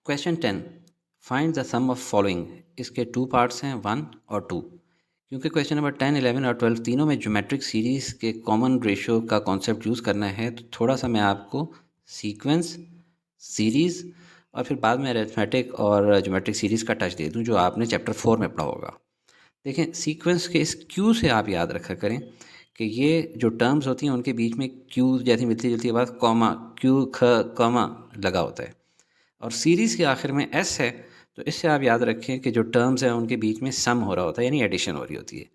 Question 10 find the sum of following. इसके two parts हैं 1 और 2। क्योंकि क्वेश्चन नंबर 10, 11 और 12 तीनों में ज्योमेट्रिक सीरीज़ के कॉमन रेशियो का कॉन्सेप्ट यूज़ करना है, तो थोड़ा सा मैं आपको सीक्वेंस, सीरीज़ और फिर बाद में अरिथमेटिक और ज्योमेट्रिक सीरीज़ का टच दे दूं जो आपने चैप्टर 4 में पढ़ा होगा। देखें, सीक्वेंस के इस क्यू से आप याद रखा करें कि ये जो टर्म्स होती हैं उनके बीच में क्यू जैसी मिलती जुलती आवाज़ कॉमा, क्यू ख कॉमा लगा होता है, और सीरीज़ के आखिर में एस है। तो इससे आप याद रखें कि जो टर्म्स हैं उनके बीच में सम हो रहा होता है, यानी एडिशन हो रही होती है।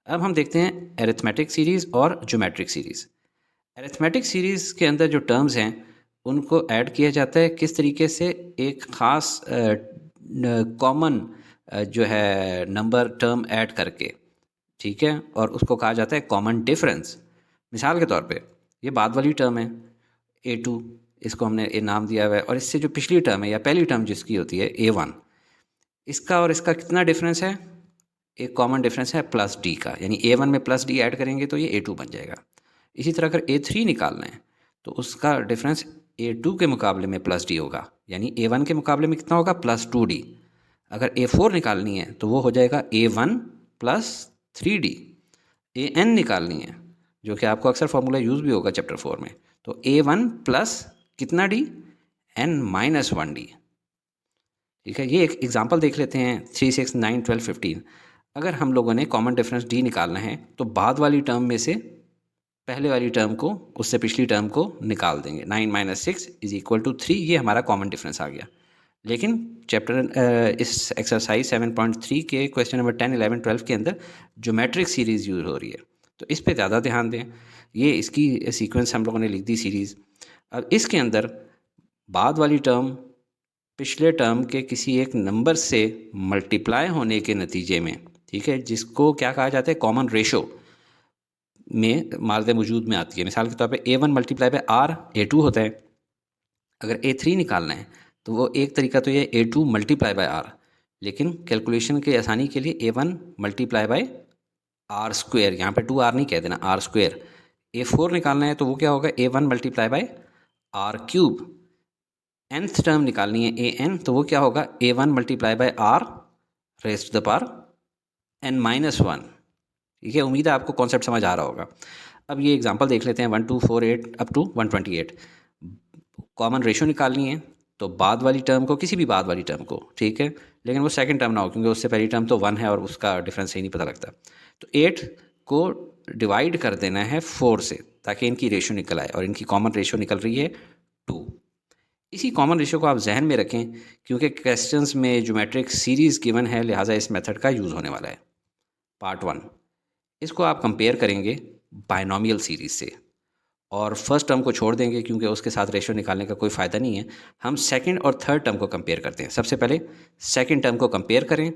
अब हम देखते हैं अरिथमेटिक सीरीज़ और ज्योमेट्रिक सीरीज़। अरिथमेटिक सीरीज़ के अंदर जो टर्म्स हैं उनको ऐड किया जाता है किस तरीके से, एक ख़ास कॉमन जो है नंबर टर्म ऐड करके, ठीक है, और उसको कहा जाता है कॉमन डिफरेंस। मिसाल के तौर पे ये बाद वाली टर्म है A2, इसको हमने ए नाम दिया हुआ है, और इससे जो पिछली टर्म है या पहली टर्म जिसकी होती है A1, इसका और इसका कितना डिफरेंस है? एक कॉमन डिफरेंस है प्लस डी का, यानी A1 में प्लस डी ऐड करेंगे तो ये A2 बन जाएगा। इसी तरह अगर A3 निकालना है तो उसका डिफरेंस A2 के मुकाबले में प्लस डी होगा, यानी A1 के मुकाबले में कितना होगा? Plus 2D। अगर A4 निकालनी है तो वो हो जाएगा A1 प्लस 3D। AN निकालनी है, जो कि आपको अक्सर फॉर्मूला यूज़ भी होगा चैप्टर 4 में, तो A1 प्लस कितना D? N-1D। ठीक है, ये एक एग्जांपल देख लेते हैं 3, 6, 9, 12, 15। अगर हम लोगों ने कॉमन डिफरेंस D निकालना है तो बाद वाली टर्म में से पहले वाली टर्म को उससे पिछली टर्म को निकाल देंगे। 9 माइनस 6 इज इक्वल टू 3, ये हमारा कॉमन डिफरेंस आ गया। लेकिन चैप्टर इस एक्सरसाइज 7.3 के क्वेश्चन नंबर 10, 11, 12 के अंदर ज्योमेट्रिक सीरीज़ यूज़ हो रही है, तो इस पे ज़्यादा ध्यान दें। ये इसकी सीक्वेंस हम लोगों ने लिख दी सीरीज़। अब इसके अंदर बाद वाली टर्म पिछले टर्म के किसी एक नंबर से मल्टीप्लाई होने के नतीजे में, ठीक है, जिसको क्या कहा जाता है? कॉमन रेशो में मारदे वजूद में आती है। मिसाल के तौर पे A1 multiply by R A2 होता है। अगर A3 निकालना है तो वो एक तरीका तो ये A2 मल्टीप्लाई बाय R, लेकिन कैलकुलेशन के आसानी के लिए A1 multiply by R square, यहाँ पे 2R नहीं कह देना, R स्क्वेयर। A4 निकालना है तो वो क्या होगा? A1 multiply by R cube. nth term निकालनी है AN, तो वो क्या होगा? A1 multiply by R raise to the power N-1। ठीक है, उम्मीद है आपको कॉन्सेप्ट समझ आ रहा होगा। अब ये एग्जांपल देख लेते हैं 1, 2, 4, 8 अप टू 128। कॉमन रेशियो निकालनी है तो बाद वाली टर्म को, किसी भी बाद वाली टर्म को, ठीक है, लेकिन वो सेकंड टर्म ना हो क्योंकि उससे पहली टर्म तो 1 है और उसका डिफरेंस ही नहीं पता लगता। तो 8 को डिवाइड कर देना है 4 से ताकि इनकी रेशियो निकल आए, और इनकी कॉमन रेशियो निकल रही है 2। इसी कॉमन रेशियो को आप जहन में रखें क्योंकि क्वेश्चंस में ज्योमेट्रिक सीरीज़ गिवन है, लिहाजा इस मेथड का यूज़ होने वाला है। पार्ट 1, इसको आप कंपेयर करेंगे बायनॉमियल सीरीज़ से, और फर्स्ट टर्म को छोड़ देंगे क्योंकि उसके साथ रेशियो निकालने का कोई फ़ायदा नहीं है। हम सेकंड और थर्ड टर्म को कंपेयर करते हैं। सबसे पहले सेकंड टर्म को कंपेयर करें,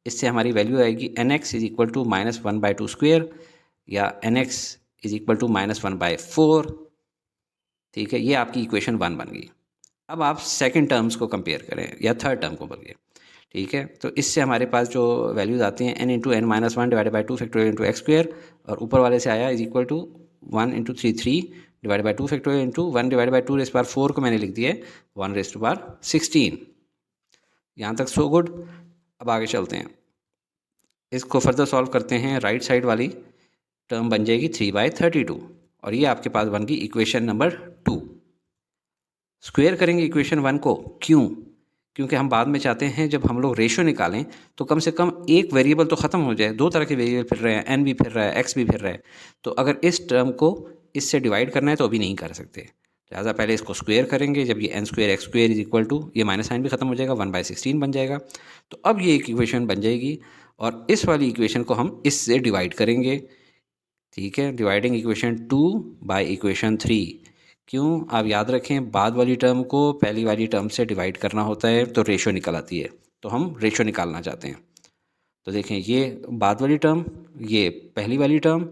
इससे हमारी वैल्यू आएगी nx is equal to -1/2 square, या nx इज इक्वल टू -1/4। ठीक है, ये आपकी इक्वेशन 1 बन गई। अब आप सेकंड टर्म्स को कंपेयर करें या थर्ड टर्म को बल्कि, ठीक है, तो इससे हमारे पास जो वैल्यूज़ आती हैं n into n-1 divided by 2 factorial into x square, और ऊपर वाले से आया is equal to 1 into 3 divided by 2 factorial into 1 divided by 2 raise power 4 को मैंने लिख दिया है 1 रेज़ टू पावर 16। यहाँ तक सो गुड। अब आगे चलते हैं, इसको फर्दर सॉल्व करते हैं। राइट साइड वाली टर्म बन जाएगी 3/32, और ये आपके पास बन गई इक्वेशन नंबर 2। स्क्वायर करेंगे इक्वेशन 1 को, क्यों? क्योंकि हम बाद में चाहते हैं जब हम लोग रेशियो निकालें तो कम से कम एक वेरिएबल तो ख़त्म हो जाए। दो तरह के वेरिएबल फिर रहे हैं, n भी फिर रहा है, x भी फिर रहा है, तो अगर इस टर्म को इससे डिवाइड करना है तो अभी नहीं कर सकते, लिहाजा पहले इसको स्क्वायर करेंगे। जब ये n square x square is equal to, ये माइनस साइन भी ख़त्म हो जाएगा, 1/16 बन जाएगा। तो अब ये एक इक्वेशन बन जाएगी, और इस वाली इक्वेशन को हम इससे डिवाइड करेंगे। ठीक है, डिवाइडिंग इक्वेशन 2 बाय इक्वेशन 3। क्यों? आप याद रखें, बाद वाली टर्म को पहली वाली टर्म से डिवाइड करना होता है तो रेशियो निकल आती है, तो हम रेशियो निकालना चाहते हैं। तो देखें, ये बाद वाली टर्म, ये पहली वाली टर्म,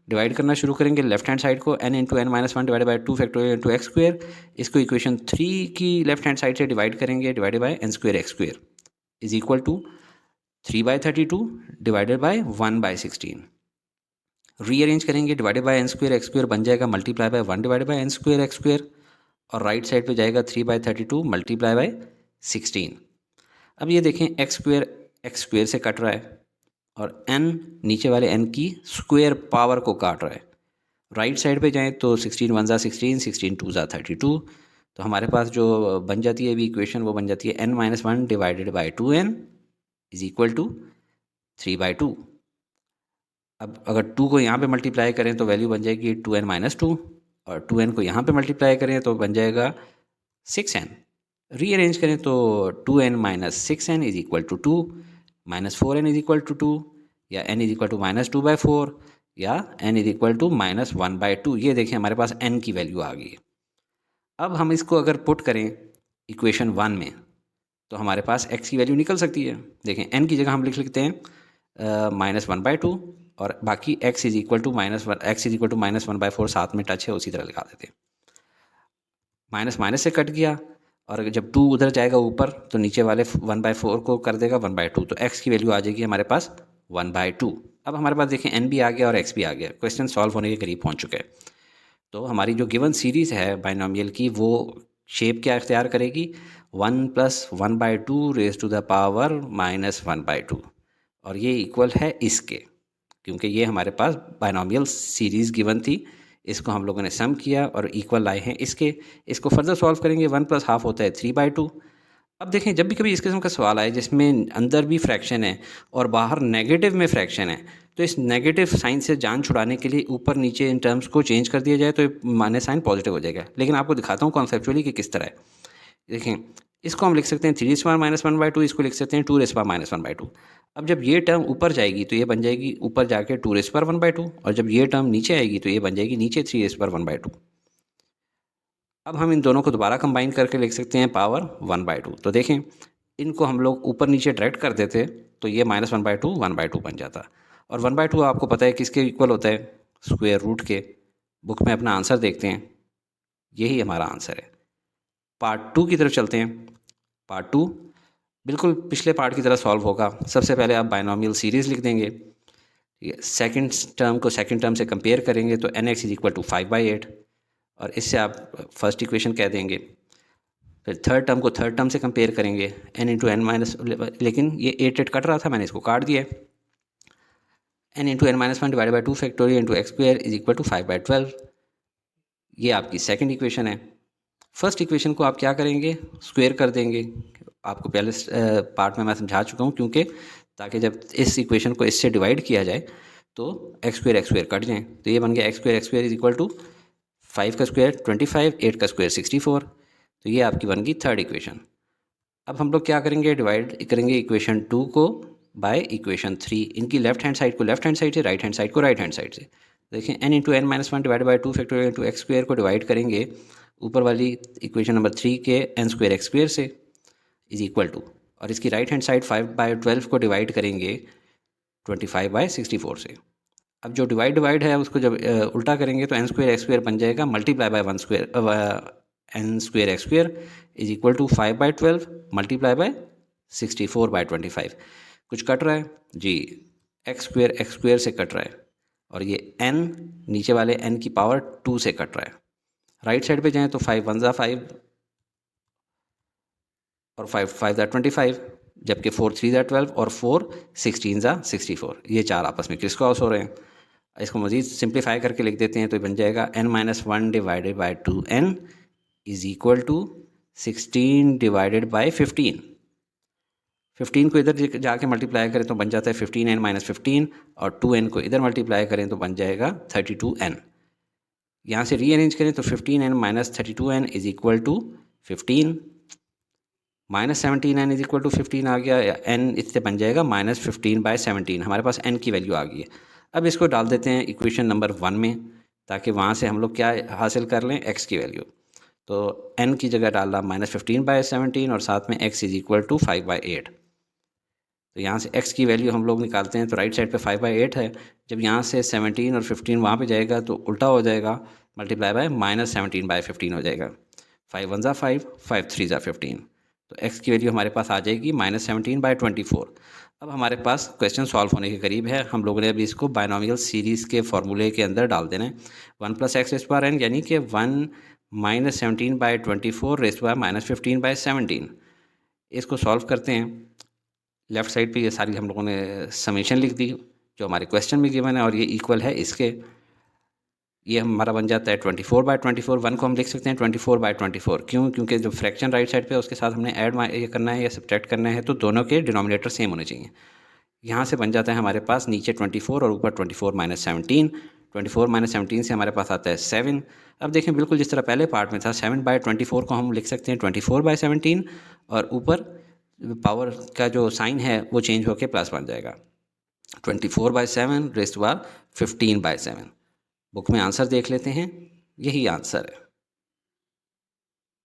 डिवाइड करना शुरू करेंगे लेफ्ट हैंड साइड को, n into n-1 divided by 2 factorial into x square. इसको इक्वेशन 3 की लेफ्ट हैंड साइड से डिवाइड करेंगे, divided by n square x square is equal to 3/32 divided by 1/16। Rearrange करेंगे, divided by n square x square बन जाएगा multiply by 1 divided by n square x square, और right side पे जाएगा 3/32 multiply by 16। अब ये देखें एक्स स्क्वेयर से कट रहा है और n नीचे वाले n की स्क्वेयर पावर को काट रहा है। राइट साइड पे जाएं तो 16 वन ज़ा 16, 16 टू ज़ा 32। तो हमारे पास जो बन जाती है अभी इक्वेशन वो बन जाती है n-1 divided by 2n is equal to 3/2। अब अगर 2 को यहाँ पे मल्टीप्लाई करें तो वैल्यू बन जाएगी 2n-2 और 2n को यहाँ पे मल्टीप्लाई करें तो बन जाएगा 6n। रीअरेंज करें तो 2n-6n is equal to 2, -4n is equal to 2, या n इज इक्वल टू -2/4, या n इज इक्वल टू -1/2। ये देखें हमारे पास n की वैल्यू आ गई है। अब हम इसको अगर पुट करें इक्वेशन 1 में तो हमारे पास x की वैल्यू निकल सकती है। देखें n की जगह हम लिख लेते हैं -1/2 और बाकी x इज इक्वल टू -1/4 साथ में टच है उसी तरह लिखा देते हैं। माइनस माइनस से कट गया और जब 2 उधर जाएगा ऊपर तो नीचे वाले 1/4 को कर देगा 1/2, तो x की वैल्यू आ जाएगी हमारे पास 1/2। अब हमारे पास देखें n भी आ गया और x भी आ गया, क्वेश्चन सॉल्व होने के करीब पहुंच चुके हैं। तो हमारी जो गिवन सीरीज़ है बाइनोमियल की वो शेप क्या इख्तियार करेगी, 1 + 1/2 रेज़ टू द पावर -1/2, और ये इक्वल है इसके, क्योंकि ये हमारे पास बाइनोमियल सीरीज़ गिवन थी, इसको हम लोगों ने सम किया और इक्वल लाए हैं इसके। इसको फर्दर सॉल्व करेंगे, 1 + ½ होता है 3/2। अब देखें जब भी कभी इस किस्म का सवाल आए जिसमें अंदर भी फ्रैक्शन है और बाहर नेगेटिव में फ्रैक्शन है, तो इस नेगेटिव साइन से जान छुड़ाने के लिए ऊपर नीचे इन टर्म्स को चेंज कर दिया जाए तो माने साइन पॉजिटिव हो जाएगा। लेकिन आपको दिखाता हूँ कॉन्सेप्चुअली कि किस तरह है। देखें इसको हम लिख सकते हैं 3 -1/2, इसको लिख सकते हैं 2 -1/2। अब जब ये टर्म ऊपर जाएगी तो ये बन जाएगी ऊपर जाके 2 1/2, और जब ये टर्म नीचे आएगी तो ये बन जाएगी नीचे 3 1/2। अब हम इन दोनों को दोबारा कंबाइन करके लिख सकते हैं पावर 1/2। तो देखें इनको हम लोग ऊपर नीचे डायरेक्ट कर देते तो ये -1/2 1/2 बन जाता, और 1/2 आपको पता है किसके इक्वल होता है, स्क्वायर रूट के। बुक में अपना आंसर देखते हैं, यही हमारा आंसर है। पार्ट 2 की तरफ चलते हैं। पार्ट 2 बिल्कुल पिछले पार्ट की तरह सॉल्व होगा। सबसे पहले आप बाइनोमियल सीरीज़ लिख देंगे, सेकंड टर्म को सेकंड टर्म से कंपेयर करेंगे तो nx = 5/8, और इससे आप फर्स्ट इक्वेशन कह देंगे। फिर थर्ड टर्म को थर्ड टर्म से कंपेयर करेंगे n × n-, लेकिन ये 8 कट रहा था, मैंने इसको काट दिया है। n × n-1 divided by 2 factorial into x² is equal to 5/12। ये आपकी सेकंड इक्वेशन है। फर्स्ट इक्वेशन को आप क्या करेंगे, स्क्वायर कर देंगे। आपको पहले पार्ट में मैं समझा चुका हूँ, क्योंकि ताकि जब इस इक्वेशन को इससे डिवाइड किया जाए तो x² कट जाएँ। तो ये बन गया x² इज इक्वल टू 5 का स्क्वायर 25, 8 का स्क्वायर 64। तो ये आपकी बन गई थर्ड इक्वेशन। अब हम लोग क्या करेंगे, डिवाइड करेंगे इक्वेशन 2 को बाय इक्वेशन 3। इनकी लेफ्ट हैंड साइड को लेफ्ट हैंड साइड से, राइट हैंड साइड को राइट हैंड साइड से। देखें n × n-1 divided by 2 factorial into x² को डिवाइड करेंगे ऊपर वाली इक्वेशन नंबर 3 के n² x² से इज इक्वल टू, और इसकी राइट हैंड साइड 5/12 को डिवाइड करेंगे 25/64 से। अब जो डिवाइड है उसको जब उल्टा करेंगे तो n² x² बन जाएगा multiply by n² x² is equal to 5/12 multiply by 64/25। कुछ कट रहा है जी, x² से कट रहा है, और ये n नीचे वाले n की पावर 2 से कट रहा है। राइट साइड पे जाएं तो 5 × 1 = 5 और 5 × 5 = 25, जबकि 4 × 3 = 12 और 4 × 16 = 64। ये चार आपस में क्रिस क्रॉस हो रहे हैं। इसको मज़ीद सिंप्लीफाई करके लिख देते हैं तो बन जाएगा n-1 divided by 2n is equal to 16 divided by 15। 15 को इधर जाके मल्टीप्लाई करें तो बन जाता है 15n - 15, और 2n को इधर मल्टीप्लाई करें तो बन जाएगा 32n। यहाँ से रीअरेंज करें तो 15n - 32n is equal to 15, -17n is equal to 15 आ गया, या n इससे बन जाएगा -15/17। हमारे पास n की वैल्यू आ गई है। अब इसको डाल देते हैं इक्वेशन नंबर 1 में, ताकि वहाँ से हम लोग क्या हासिल कर लें, x की वैल्यू। तो n की जगह डाला -15/17 और साथ में x इज इक्वल टू 5/8। तो यहाँ से x की वैल्यू हम लोग निकालते हैं तो राइट साइड पे 5/8 है। जब यहाँ से 17 और 15 वहाँ पे जाएगा तो उल्टा हो जाएगा, मल्टीप्लाई बाय -17/15 हो जाएगा। 5 × 1 = 5, 5 × 3 = 15। तो x की वैल्यू हमारे पास आ जाएगी -17/24। अब हमारे पास क्वेश्चन सॉल्व होने के करीब है। हम लोगों ने अभी इसको बाइनोमियल सीरीज़ के फार्मूले के अंदर डाल देना है। 1 + x²n यानी कि 1 - 17/24 raised to -15/17। इसको सॉल्व करते हैं। लेफ़्ट साइड पे ये सारी हम लोगों ने समेशन लिख दी जो हमारे क्वेश्चन में गिवन है, और ये इक्वल है इसके। ये हमारा बन जाता है 24/24। 1 को हम लिख सकते हैं 24/24। क्यों? क्योंकि जो फ्रैक्शन राइट साइड पे है उसके साथ हमने ऐड ये करना है या सब्ट्रैक्ट करना है, तो दोनों के डिनोमिनेटर सेम होने चाहिए। यहाँ से बन जाता है हमारे पास नीचे 24 और ऊपर 24-17। 24-17 से हमारे पास आता है 7। अब देखें बिल्कुल जिस तरह पहले पार्ट में था, 7/24 को हम लिख सकते हैं 24/17, और ऊपर पावर का जो साइन है वो चेंज होकर प्लस बन जाएगा। 24/7 रेज़्ड टू पावर 15/7। बुक में आंसर देख लेते हैं, यही आंसर है।